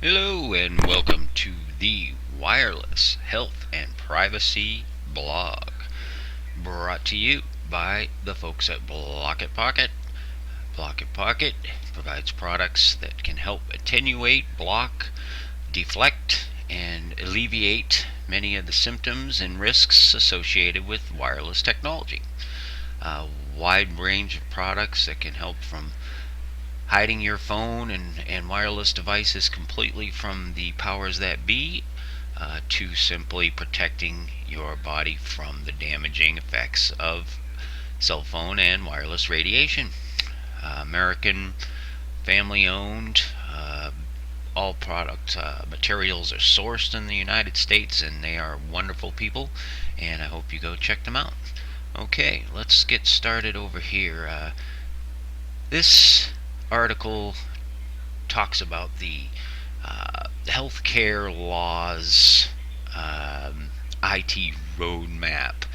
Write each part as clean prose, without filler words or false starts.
Hello and welcome to the Wireless Health and Privacy blog, brought to you by the folks at Blocket Pocket. Blocket Pocket provides products that can help attenuate, block, deflect, and alleviate many of the symptoms and risks associated with wireless technology. A wide range of products that can help from hiding your phone and wireless devices completely from the powers that be, to simply protecting your body from the damaging effects of cell phone and wireless radiation. American family owned. All product materials are sourced in the United States, and they are wonderful people, and I hope you go check them out. Okay, let's get started over here. This article talks about the healthcare laws IT roadmap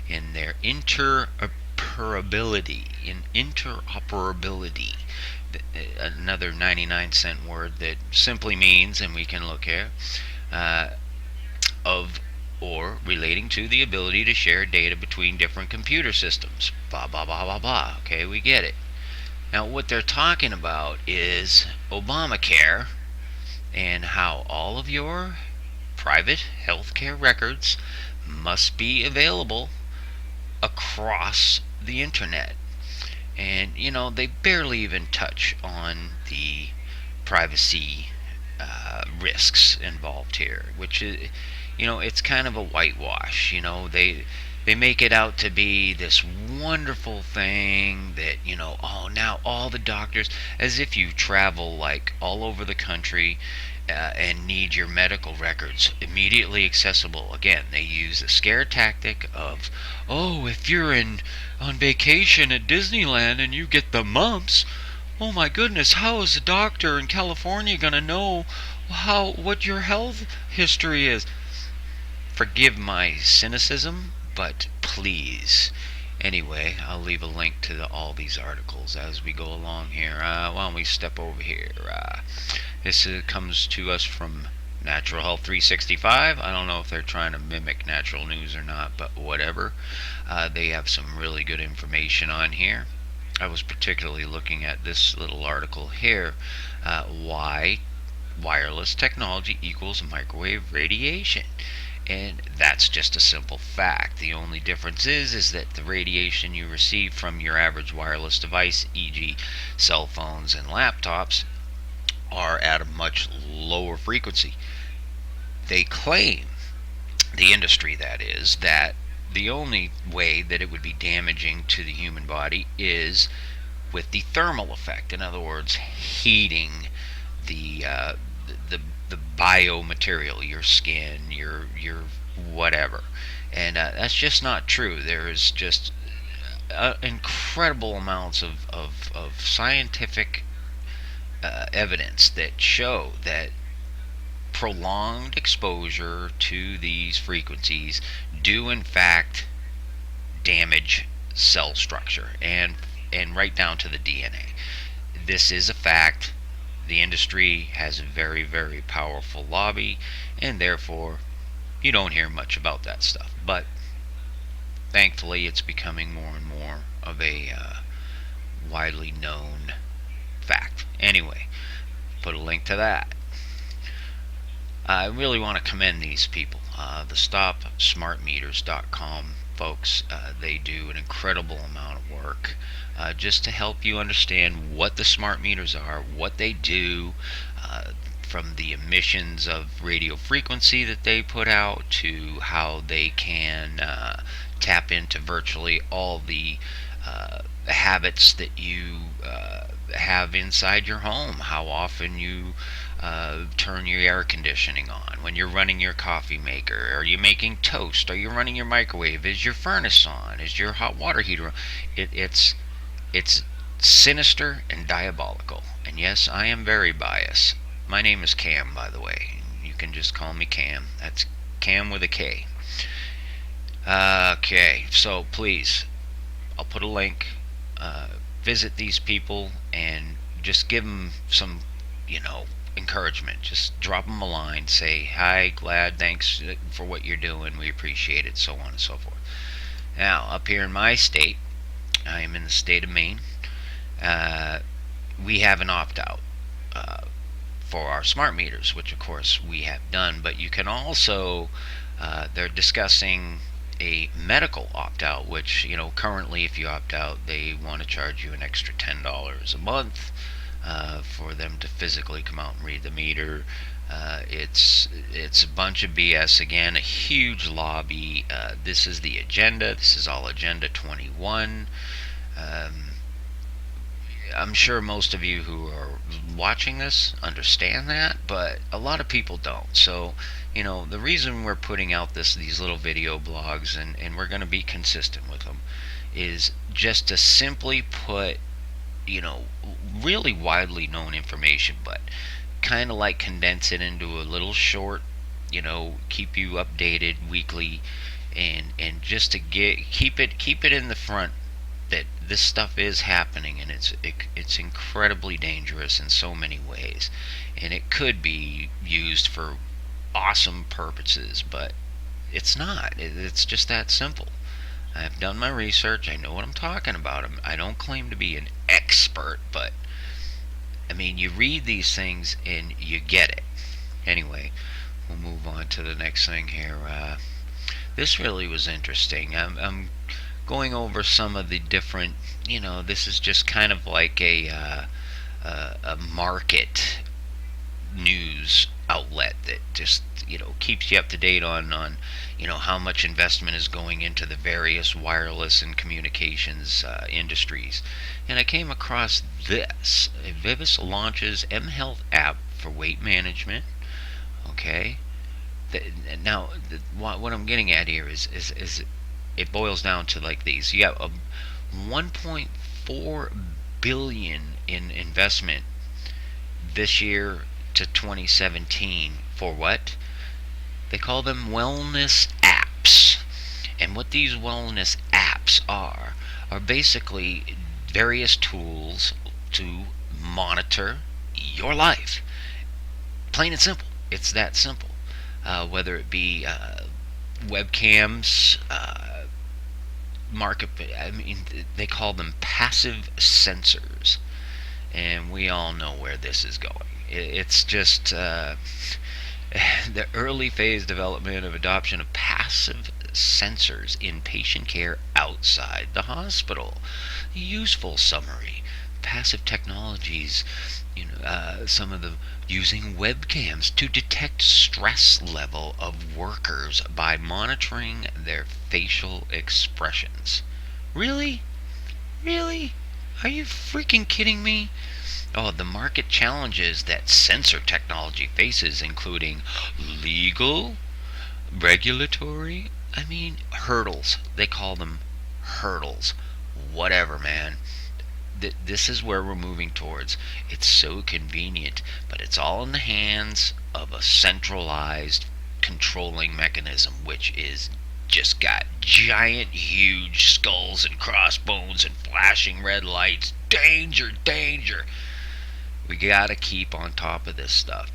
in their interoperability. Another 99-cent word that simply means, and we can look here, of or relating to the ability to share data between different computer systems. Blah, blah, blah, blah, blah. Okay, we get it. Now, what they're talking about is Obamacare and how all of your private healthcare records must be available across the internet. And, they barely even touch on the privacy risks involved here, which is, it's kind of a whitewash. They make it out to be this wonderful thing that, now all the doctors, as if you travel like all over the country and need your medical records immediately accessible. Again, they use the scare tactic of, oh, if you're on vacation at Disneyland and you get the mumps, oh my goodness, how is a doctor in California going to know what your health history is? Forgive my cynicism, but please. Anyway, I'll leave a link to all these articles as we go along here. Why don't we step over here? This comes to us from Natural Health 365. I don't know if they're trying to mimic Natural News or not, but whatever. They have some really good information on here. I was particularly looking at this little article here, why wireless technology equals microwave radiation. And that's just a simple fact. The only difference is that the radiation you receive from your average wireless device, e.g. cell phones and laptops, are at a much lower frequency. They claim, the industry that is, that the only way that it would be damaging to the human body is with the thermal effect. In other words, heating the biomaterial, your skin, your whatever. And that's just not true. There is just incredible amounts of scientific evidence that show that prolonged exposure to these frequencies do in fact damage cell structure and right down to the DNA. This is a fact. The industry has a very, very powerful lobby, and therefore you don't hear much about that stuff. But thankfully, it's becoming more and more of a widely known fact. Anyway, put a link to that. I really want to commend these people. The StopSmartMeters.com folks, they do an incredible amount of work just to help you understand what the smart meters are, what they do, from the emissions of radio frequency that they put out to how they can tap into virtually all the habits that you have inside your home, how often you turn your air conditioning on, when you're running your coffee maker, are you making toast, are you running your microwave, is your furnace on, is your hot water heater on? It's sinister and diabolical. And yes, I am very biased. My name is Cam, by the way. You can just call me Cam. That's Cam with a K. Okay, so please, I'll put a link. Visit these people and just give them some, encouragement. Just drop them a line. Say, hi, glad, thanks for what you're doing. We appreciate it, so on and so forth. Now, up here in my state, I am in the state of Maine. We have an opt-out for our smart meters, which of course we have done. But you can also, they're discussing a medical opt-out, which, currently if you opt out, they want to charge you an extra $10 a month for them to physically come out and read the meter. It's a bunch of BS. Again, a huge lobby. This is the agenda. This is all Agenda 21. I'm sure most of you who are watching this understand that, but a lot of people don't. So, the reason we're putting out these little video blogs, and we're going to be consistent with them, is just to simply put, really widely known information, but kind of like condense it into a little short, keep you updated weekly, and just to keep it in the front that this stuff is happening, and it's incredibly dangerous in so many ways, and it could be used for awesome purposes, but it's not. It's just that simple. I've done my research. I know what I'm talking about. I don't claim to be an expert, but you read these things and you get it. Anyway, we'll move on to the next thing here. This really was interesting. I'm going over some of the different, this is just kind of like a market news outlet that just, keeps you up to date on how much investment is going into the various wireless and communications industries. And I came across this. Vivus launches mHealth app for weight management. Okay. Now, what I'm getting at here is it boils down to like these. You got 1.4 billion in investment this year to 2017 for what? They call them wellness apps. And what these wellness apps are basically various tools to monitor your life. Plain and simple. It's that simple. Whether it be webcams, they call them passive sensors, and we all know where this is going. It's just the early phase development of adoption of passive sensors in patient care outside the hospital. Useful summary: passive technologies, some of the using webcams to detect stress level of workers by monitoring their facial expressions. Really? Are you freaking kidding me? Oh, the market challenges that sensor technology faces, including legal, regulatory, hurdles. They call them hurdles. Whatever, man. This is where we're moving towards. It's so convenient, but it's all in the hands of a centralized controlling mechanism, which is just got giant, huge skulls and crossbones and flashing red lights. Danger, danger. We gotta keep on top of this stuff.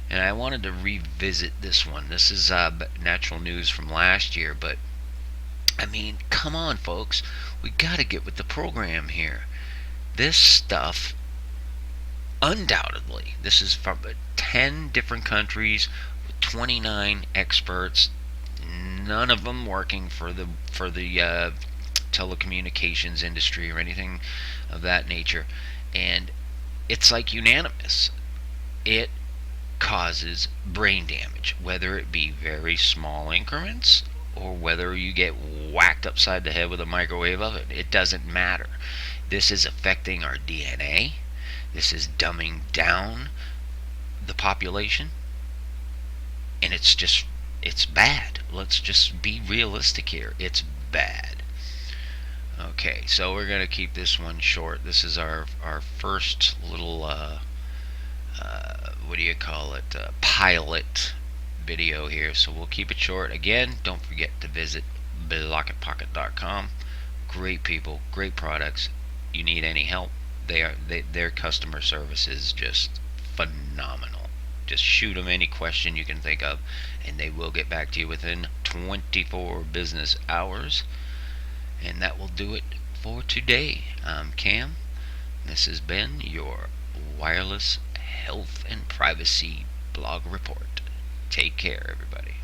And I wanted to revisit this one. This is natural news from last year, but come on, folks. We gotta get with the program here. This stuff, undoubtedly, this is from 10 different countries with 29 experts, none of them working for the telecommunications industry or anything of that nature, and it's like unanimous. It causes brain damage, whether it be very small increments or whether you get whacked upside the head with a microwave oven. It doesn't matter. This is affecting our DNA. This is dumbing down the population. And it's bad. Let's just be realistic here. It's bad. Okay, so we're going to keep this one short. This is our first little, pilot video here. So we'll keep it short. Again, don't forget to visit blocketpocket.com. Great people, great products. You need any help, their customer service is just phenomenal. Just shoot them any question you can think of, and they will get back to you within 24 business hours. And that will do it for today. I'm Cam. This has been your wireless health and privacy blog report. Take care, everybody.